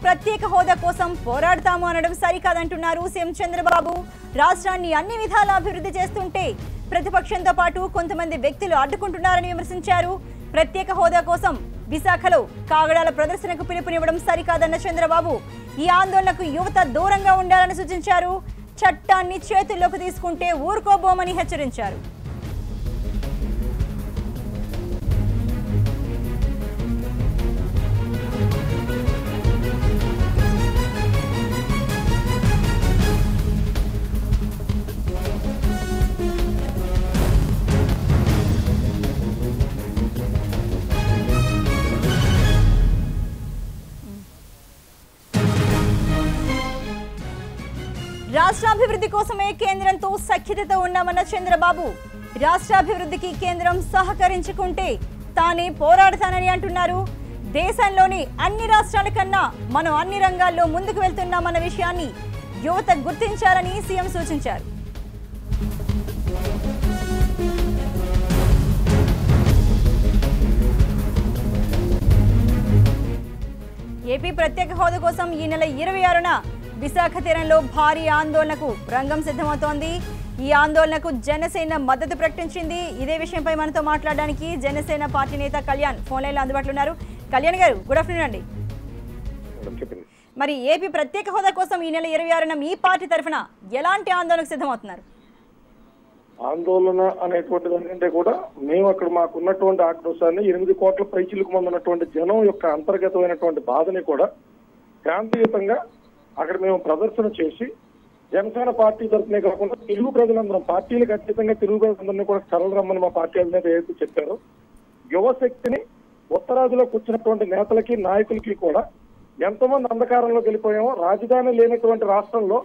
ప్రత్యేక హోదా కోసం పోరాడతాము అనడం సరికాదంటున్నారు సీఎం చంద్రబాబు. రాష్ట్రాన్ని అన్ని విధాలా అభివృద్ధి చేస్తుంటే ప్రతిపక్షంతో పాటు కొంతమంది వ్యక్తులు అడ్డుకుంటున్నారని విమర్శించారు. ప్రత్యేక హోదా కోసం విశాఖలో కాగడాల ప్రదర్శనకు పిలుపునివ్వడం సరికాదన్న చంద్రబాబు ఈ ఆందోళనకు యువత దూరంగా ఉండాలని సూచించారు. చట్టాన్ని చేతుల్లోకి తీసుకుంటే ఊరుకోబోమని హెచ్చరించారు. రాష్ట్రాభివృద్ధి కోసమే కేంద్రంతో సఖ్యతతో ఉన్నామన్న చంద్రబాబు రాష్ట్రాభివృద్ధికి కేంద్రం సహకరించుకుంటే తానే పోరాడతానని అంటున్నారు. దేశంలోని అన్ని రాష్ట్రాల కన్నా మనం అన్ని రంగాల్లో ముందుకు వెళ్తున్నామన్న విషయాన్ని యువత గుర్తించాలని సీఎం సూచించారు. ఏపీ ప్రత్యేక హోదా కోసం ఈ నెల 26న విశాఖ తీరంలో భారీ ఆందోళనకు రంగం సిద్ధమవుతోంది. ఈ ఆందోళనకు జనసేన మద్దతు ప్రకటించింది. ఇదే విషయంపై మనతో మాట్లాడడానికి జనసేన పార్టీ నేత కళ్యాణ్ ఫోన్ లైన్లో అందుబాటులో ఉన్నారు. కళ్యాణ్ గారు, గుడ్ ఆఫ్టర్నూన్ అండి. మరి ఏపీ ప్రత్యేక హోదా కోసం ఈ నెల 26న మీ పార్టీ తరఫున ఎలాంటి ఆందోళనకు సిద్ధమవుతున్నారు? ఆందోళన అనేటువంటిది ఏంటంటే కూడా మేము అక్కడ మాకున్నటువంటి ఆక్రోశాన్ని 8 కోట్ల పైచిలకు మంది ఉన్నటువంటి జనం యొక్క అంతర్గతమైనటువంటి బాధని కూడా శాంతియుతంగా అక్కడ మేము ప్రదర్శన చేసి జనసేన పార్టీ తరఫునే కాకుండా తెలుగు ప్రజలందరం పార్టీలకు అతీతంగా తెలుగు ప్రజలందరినీ కూడా సరళ రమ్మని మా పార్టీ అధినేత ఏదైతే చెప్పారో యువశక్తిని ఉత్తరాదిలో కూర్చున్నటువంటి నేతలకి నాయకులకి కూడా ఎంతమంది అంధకారంలోకి వెళ్ళిపోయామో రాజధాని లేనటువంటి రాష్ట్రంలో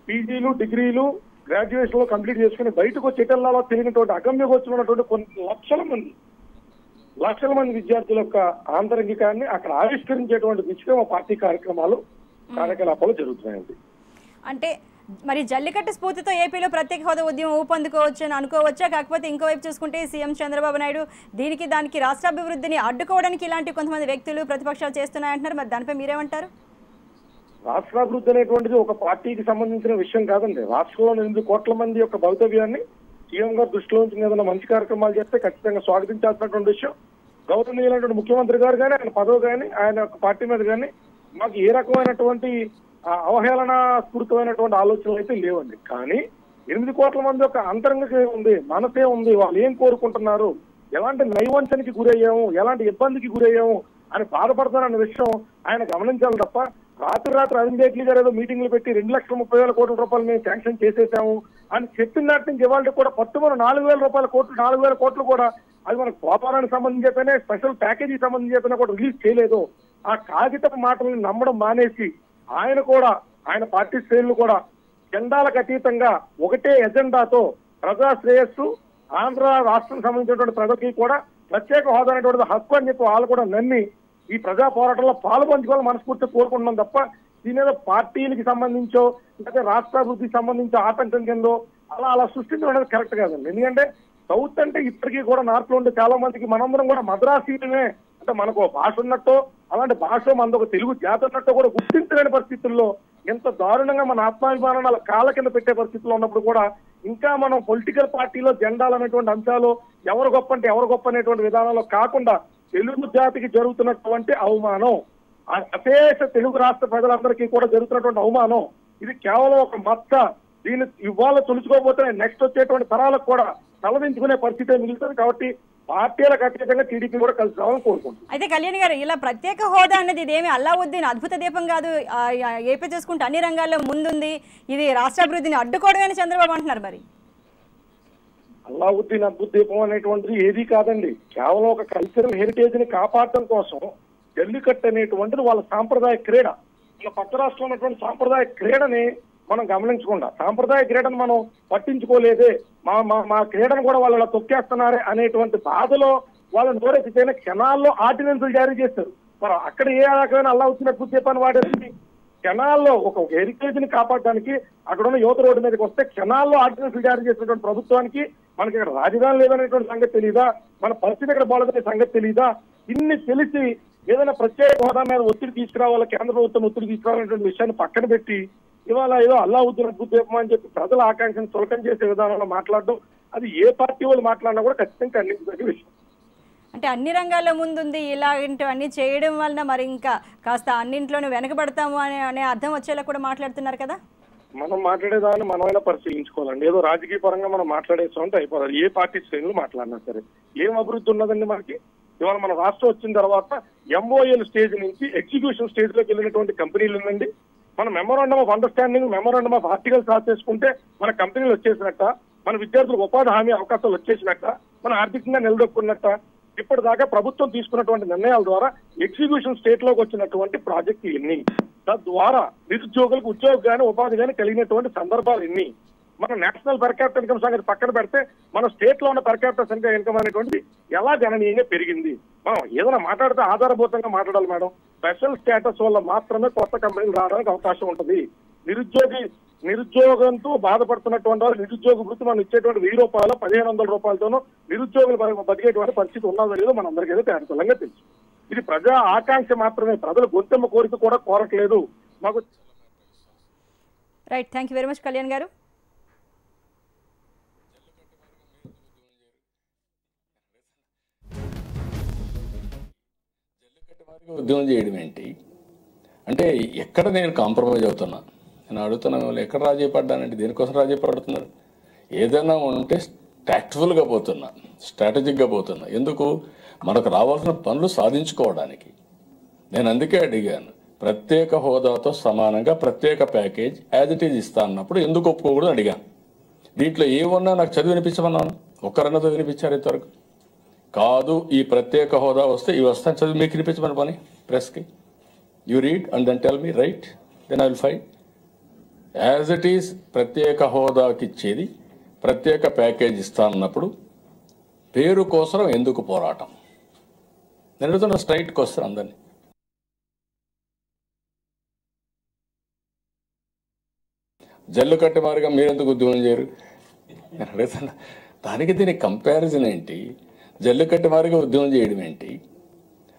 పీజీలు డిగ్రీలు గ్రాడ్యుయేషన్ లో కంప్లీట్ చేసుకుని బయటకు వచ్చేటల్లాలో తెలియనటువంటి అగమ్యగోచరం ఉన్నటువంటి కొన్ని లక్షల మంది విద్యార్థుల యొక్క ఆంతరంగికాన్ని అక్కడ ఆవిష్కరించేటువంటి దిశగా మా పార్టీ కార్యకలాపాలు జరుగుతున్నాయండి. అంటే మరి జల్లికట్టు స్ఫూర్తితో ఏపీలో ప్రత్యేక హోదా ఉద్యమం ఊపందుకోవచ్చు అని అనుకోవచ్చా? కాకపోతే ఇంకోవైపు చూసుకుంటే సీఎం చంద్రబాబు నాయుడు దానికి రాష్ట్రాభివృద్ధిని అడ్డుకోవడానికి ఇలాంటి కొంతమంది వ్యక్తులు ప్రతిపక్షాలు చేస్తున్నాయంటున్నారు. మరి దానిపై మీరేమంటారు? రాష్ట్రాభివృద్ధి అనేటువంటిది ఒక పార్టీకి సంబంధించిన విషయం కాదండి. రాష్ట్రంలో 8 కోట్ల మంది యొక్క భవితవ్యాన్ని సీఎం గారు దృష్టిలో ఉంచి ఏదైనా మంచి కార్యక్రమాలు చేస్తే ఖచ్చితంగా స్వాగతించాల్సినటువంటి విషయం. గౌరవనీయులైనటువంటి ముఖ్యమంత్రి గారు కానీ ఆయన పదవి కానీ ఆయన యొక్క పార్టీ మీద కానీ మాకు ఏ రకమైనటువంటి అవహేళన స్ఫూర్తమైనటువంటి ఆలోచనలు అయితే లేవండి. కానీ 8 కోట్ల మంది యొక్క అంతరంగం ఉంది, మనసే ఉంది, వాళ్ళు ఏం కోరుకుంటున్నారు, ఎలాంటి నైవంచనకి గురయ్యాము, ఎలాంటి ఇబ్బందికి గురయ్యాము అని బాధపడతారన్న విషయం ఆయన గమనించాలి తప్ప రాత్రి అరుణ్ జైట్లీ గారు ఏదో మీటింగ్లు పెట్టి 2,30,30,000 కోట్ల రూపాయలు మేము శాంక్షన్ చేసేసాము అని చెప్పిన నాటి నుంచి ఇవాళ కూడా పట్టుమని 4,000 కోట్లు కూడా అది మనకు వ్యాపారానికి సంబంధించి చెప్పినా స్పెషల్ ప్యాకేజీకి సంబంధించి చెప్పినా కూడా రిలీజ్ చేయలేదు. ఆ కాగితపు మాటలను నమ్మడం మానేసి ఆయన పార్టీ శ్రేణులు కూడా జెండాలకు అతీతంగా ఒకటే ఎజెండాతో ప్రజా శ్రేయస్సు ఆంధ్ర రాష్ట్రం సంబంధించినటువంటి ప్రజలకి కూడా ప్రత్యేక హోదా అనేటువంటి హక్కు అని చెప్పి వాళ్ళు కూడా నమ్మి ఈ ప్రజా పోరాటంలో పాల్పంచుకోవాలని మనస్ఫూర్తిగా కోరుకుంటున్నాం తప్ప దీని మీద పార్టీలకి సంబంధించో లేకపోతే రాష్ట్రాభివృద్ధికి సంబంధించి ఆటంకం కిందో అలా సృష్టించడం అనేది కరెక్ట్ కాదండి. ఎందుకంటే సౌత్ అంటే ఇప్పటికీ కూడా నార్త్ లో ఉండే చాలా మందికి మనందరం కూడా మద్రాసీలనే అంటే మనకు భాష ఉన్నట్టో అలాంటి భాష మనది ఒక తెలుగు జాతి ఉన్నట్టో కూడా గుర్తించలేని పరిస్థితుల్లో ఎంత దారుణంగా మన ఆత్మాభిమానాన్ని అలా కాళ్ళ కింద పెట్టే పరిస్థితుల్లో ఉన్నప్పుడు కూడా ఇంకా మనం పొలిటికల్ పార్టీలో జెండాలు అనేటువంటి అంశాలు ఎవరు గొప్ప అనేటువంటి విధానంలో కాకుండా తెలుగు జాతికి జరుగుతున్నటువంటి అవమానం, అశేష తెలుగు రాష్ట్ర ప్రజలందరికీ కూడా జరుగుతున్నటువంటి అవమానం ఇది కేవలం ఒక మచ్చ. దీన్ని ఇవాళ తొలుచుకోకపోతే నెక్స్ట్ వచ్చేటువంటి తరాలకు కూడా తలదించుకునే పరిస్థితి మిగులుతుంది. కాబట్టి పార్టీలకు అతీతంగా టీడీపీ కూడా కలిసి రావాలని కోరుకుంటుంది. అయితే కళ్యాణ్ గారు, ఇలా ప్రత్యేక హోదా అనేది ఇదేమి అల్లావుద్దీన్ అద్భుత దీపం కాదు. ఏపీ చూసుకుంటే అన్ని రంగాల్లో ముందుంది, ఇది రాష్ట్రాభివృద్ధిని అడ్డుకోవడమని చంద్రబాబు అంటున్నారు. మరి అల్లావుద్దీన్ అద్భుత దీపం అనేటువంటిది ఏది కాదండి. కేవలం ఒక కల్చరల్ హెరిటేజ్ ని కాపాడటం కోసం జల్లికట్టు అనేటువంటిది వాళ్ళ సాంప్రదాయ క్రీడ. మన పక్క రాష్ట్రంలో ఉన్నటువంటి సాంప్రదాయ క్రీడని మనం గమనించకుండా సాంప్రదాయ క్రీడను మనం పట్టించుకోలేదే, మా క్రీడను కూడా వాళ్ళు తొక్కేస్తున్నారే అనేటువంటి బాధలో వాళ్ళు నోరెత్తితేనే క్షణాల్లో ఆర్డినెన్స్లు జారీ చేస్తారు. మరి అక్కడ ఏ రకమైన అల్లావుద్దీన్ అద్భుత దీపాన్ని వాడేది క్షణాల్లో ఒక హెరిటేజ్ ని కాపాడడానికి అక్కడ ఉన్న యువత రోడ్డు మీదకి వస్తే క్షణాల్లో ఆర్డినెన్స్లు జారీ చేసినటువంటి ప్రభుత్వానికి మనకి ఇక్కడ రాజధాని లేదనేటువంటి సంగతి తెలియదా, మన పరిస్థితి ఇక్కడ బాలేదనే సంగతి తెలియదా, ఇన్ని తెలిసి ఏదైనా ప్రత్యేక హోదా మీద ఒత్తిడి తీసుకురావాలా, కేంద్ర ప్రభుత్వం ఒత్తిడి తీసుకురావాలనేటువంటి విషయాన్ని పక్కన పెట్టి ఇవాళ ఏదో అల్లావుద్దీన్ అద్భుతం అని చెప్పి ప్రజల ఆకాంక్షను చులకం చేసే విధానంలో మాట్లాడడం, అది ఏ పార్టీ వాళ్ళు మాట్లాడినా కూడా ఖచ్చితంగా ఖండించదగ్గ విషయం. అంటే అన్ని రంగాల్లో ముందుంది, ఇలాంటివన్నీ చేయడం వలన మరి ఇంకా కాస్త అన్నింట్లోనూ వెనకబడతాము అనే అర్థం వచ్చేలా కూడా మాట్లాడుతున్నారు కదా. మనం మాట్లాడేదాన్ని మనమైనా పరిశీలించుకోవాలండి. ఏదో రాజకీయ పరంగా మనం మాట్లాడేస్తామంటే అయిపోతుంది. ఏ పార్టీ శ్రేణులు మాట్లాడినా సరే ఏం అభివృద్ధి ఉన్నదండి మనకి? ఇవాళ మన రాష్ట్రం వచ్చిన తర్వాత ఎంఓఎల్ స్టేజ్ నుంచి ఎగ్జిక్యూషన్ స్టేజ్ లోకి వెళ్ళినటువంటి కంపెనీలు ఉందండి. మన memorandum of understanding, memorandum of articles రాసేసుకుంటే మన కంపెనీలు వచ్చేసినట్ట, మన విద్యార్థులకు ఉపాధి హామీ అవకాశాలు వచ్చేసినట్ట, మన ఆర్థికంగా నిలదొక్కున్నట్ట. ఇప్పటిదాకా ప్రభుత్వం తీసుకున్నటువంటి నిర్ణయాల ద్వారా ఎగ్జిక్యూషన్ స్టేట్ లోకి వచ్చినటువంటి ప్రాజెక్టు ఎన్ని, తద్వారా నిరుద్యోగులకు ఉద్యోగం కానీ ఉపాధి కానీ కలిగినటువంటి సందర్భాలు ఎన్ని? మన నేషనల్ పర్ క్యాపిటల్ ఇన్కమ్ సంగతి పక్కన పెడితే మన స్టేట్ లో ఉన్న పర్ క్యాపిటల్ ఇన్కమ్ అనేటువంటిది ఎలా గణనీయంగా పెరిగింది? మనం ఏదైనా మాట్లాడితే ఆధారభూతంగా మాట్లాడాలి మేడం. స్పెషల్ స్టేటస్ వల్ల మాత్రమే కొత్త కంపెనీలు రావడానికి అవకాశం ఉంటుంది. నిరుద్యోగంతో బాధపడుతున్నటువంటి వాళ్ళు నిరుద్యోగ వృత్తి మనం ఇచ్చేటువంటి 1000 రూపాయలు 1500 రూపాయలతోనూ నిరుద్యోగులు బతికేటువంటి పరిస్థితి ఉన్నదో లేదో మన అందరికీ తేటతెల్లంగా తెలుసు. ఇది ప్రజా ఆకాంక్ష మాత్రమే, ప్రజల గొంతెమ్మ కోరిక కూడా కోరట్లేదు మాకు. Right, thank you very much Kalyan గారు. ఉద్యమం చేయడం ఏంటి అంటే ఎక్కడ నేను కాంప్రమైజ్ అవుతున్నా? నేను అడుగుతున్నా, ఎక్కడ రాజీ పడ్డానంటే దేనికోసం రాజీ పడుతున్నారు? ఏదైనా ఉంటే టాక్ట్ఫుల్గా పోతున్నా, స్ట్రాటజిక్గా పోతున్నా. ఎందుకు? మనకు రావాల్సిన పనులు సాధించుకోవడానికి. నేను అందుకే అడిగాను, ప్రత్యేక హోదాతో సమానంగా ప్రత్యేక ప్యాకేజ్ యాజ్ ఇట్ ఈజ్ ఇస్తా అన్నప్పుడు ఎందుకు ఒప్పుకోకూడదు అడిగాను. దీంట్లో ఏమన్నా నాకు చదివి వినిపించమన్నాను, ఒక్కరన్నా చదివి వినిపించారు ఇంతవరకు? కాదు, ఈ ప్రత్యేక హోదా వస్తే ఇవి వస్తాను చదివి మీకు వినిపించమని పని ప్రెస్కి. You read and then tell me, right, then I will fight. As it is ప్రత్యేక హోదాకి ఇచ్చేది ప్రత్యేక ప్యాకేజ్ ఇస్తా అన్నప్పుడు పేరు కోసం ఎందుకు పోరాటం? నేను అడుగుతున్న స్ట్రైట్కి వస్తాను అందరినీ. జల్లు కట్టి మారిగా మీరెందుకు ఉద్యమం చేయరు? నేను అడుగుతున్నా, దానికి దీనికి కంపారిజన్ ఏంటి? జల్లు కట్టి మారిగా ఉద్యమం చేయడం ఏంటి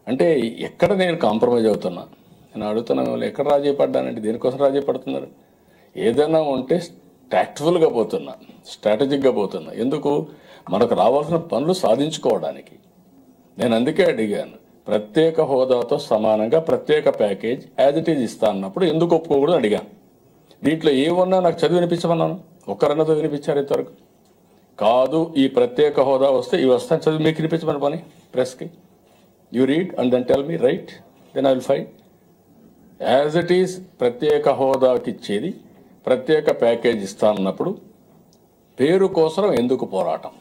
అంటే ఎక్కడ నేను కాంప్రమైజ్ అవుతున్నా? నేను అడుగుతున్నా, ఎక్కడ రాజీ పడ్డానంటే దేనికోసం రాజీ పడుతున్నారు? ఏదైనా ఉంటే టాక్ట్ఫుల్గా పోతున్నా, స్ట్రాటజిక్గా పోతున్నా. ఎందుకు? మనకు రావాల్సిన పనులు సాధించుకోవడానికి. నేను అందుకే అడిగాను, ప్రత్యేక హోదాతో సమానంగా ప్రత్యేక ప్యాకేజ్ యాజ్ ఇట్ ఈజ్ ఇస్తా అన్నప్పుడు ఎందుకు ఒప్పుకోకూడదు అడిగాను. దీంట్లో ఏమన్నా నాకు చదివి వినిపించమన్నాను, ఒక్కరన్నా చదివి వినిపించారు ఇంతవరకు? కాదు, ఈ ప్రత్యేక హోదా వస్తే ఇవి వస్తాను చదివి మీకు వినిపించమని పని ప్రెస్కి. You read and then tell me, right, then I will fight. As it is ప్రత్యేక హోదాకి ఇచ్చేది ప్రత్యేక ప్యాకేజ్ ఇస్తా అన్నప్పుడు పేరు కోసం ఎందుకు పోరాటం?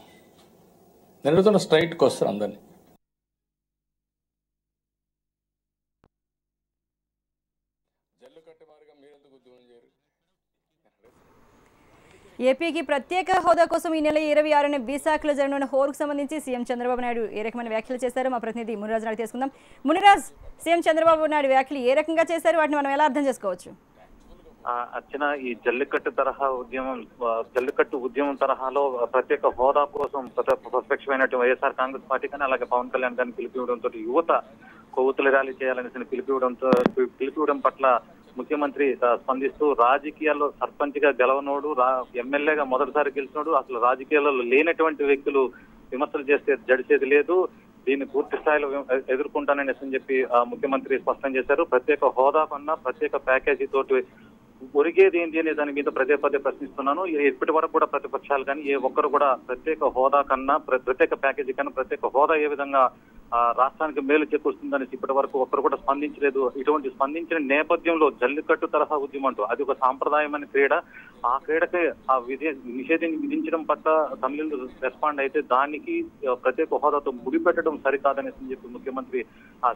నేను అడుగుతున్న స్ట్రైట్కి వస్తాను అందరినీ. జల్లు కట్టి మారిగా మీరెందుకు ఉద్యమం చేయరు? ఏపీకి ప్రత్యేక హోదా కోసం ఈ నెల 26న విశాఖలో జరగనున్న హోరుకు సంబంధించి సీఎం చంద్రబాబు నాయుడు ఏ రకమైన వ్యాఖ్యలు చేశారో మా ప్రతినిధి మునిరాజు నాయుడు తీసుకుందాం. మునిరాజ్, సీఎం చంద్రబాబు నాయుడు వ్యాఖ్యలు ఏ రకంగా చేశారు, వాటిని మనం ఎలా అర్థం చేసుకోవచ్చు? అర్చన, ఈ జల్లికట్టు ఉద్యమం తరహాలో ప్రత్యేక హోదా కోసం ప్రత్యక్షమైనటువంటి వైఎస్ఆర్ కాంగ్రెస్ పార్టీ కానీ అలాగే పవన్ కళ్యాణ్ గారిని పిలిపివ్వడంతో యువత కొవ్వొత్తుల ర్యాలీ చేయాలనేసి పిలిపివ్వడం పట్ల ముఖ్యమంత్రి స్పందిస్తూ, రాజకీయాల్లో సర్పంచ్ గా గెలవనోడు, ఎమ్మెల్యేగా మొదటిసారి గెలిచినోడు, అసలు రాజకీయాల్లో లేనటువంటి వ్యక్తులు విమర్శలు చేస్తే జడిచేది లేదు, దీన్ని పూర్తి స్థాయిలో ఎదుర్కొంటానని చెప్పి ముఖ్యమంత్రి స్పష్టం చేశారు. ప్రత్యేక హోదా కన్నా ప్రత్యేక ప్యాకేజీ తోటి ఒరిగేది ఏంటి అనే దాని మీద పదే ప్రశ్నిస్తున్నాను. ఇప్పటి వరకు కూడా ప్రతిపక్షాలు కానీ ఏ ఒక్కరు కూడా ప్రత్యేక హోదా కన్నా ప్రత్యేక ప్యాకేజీ కన్నా ప్రత్యేక హోదా ఏ విధంగా రాష్ట్రానికి మేలు చేకూరుస్తుందని ఇప్పటి వరకు ఒక్కరు కూడా స్పందించలేదు. ఇటువంటి స్పందించిన నేపథ్యంలో జల్లికట్టు తరహా ఉద్యమం అంటూ అది ఒక సాంప్రదాయమైన క్రీడ, ఆ క్రీడకి నిషేధం విధించడం పట్ల తమిళులు రెస్పాండ్ అయితే దానికి ప్రత్యేక హోదాతో ముడిపెట్టడం సరికాదనేసి చెప్పి ముఖ్యమంత్రి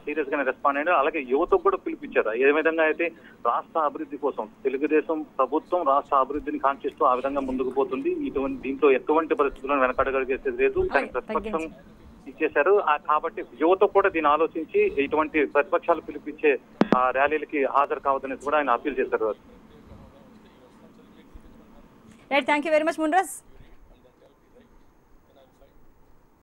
సీరియస్ గానే రెస్పాండ్ అయ్యారు. అలాగే యువతకు కూడా పిలిపించారు. ఏ విధంగా అయితే రాష్ట్ర అభివృద్ధి కోసం తెలుగుదేశం ప్రభుత్వం రాష్ట్ర అభివృద్ధిని కాంక్షిస్తూ ఆ విధంగా ముందుకు పోతుంది. దీంట్లో ఎటువంటి పరిస్థితులను వెనకడగలిగేసేది లేదు. కానీ ప్రతిపక్షం ఇచ్చేశారు కాబట్టి యువత కూడా దీన్ని ఆలోచించి ఇటువంటి ప్రతిపక్షాలు పిలిపించే ర్యాలీలకి హాజరు కావద్దనేసి కూడా ఆయన అప్పీల్ చేశారు. Right, thank you very much Munraj.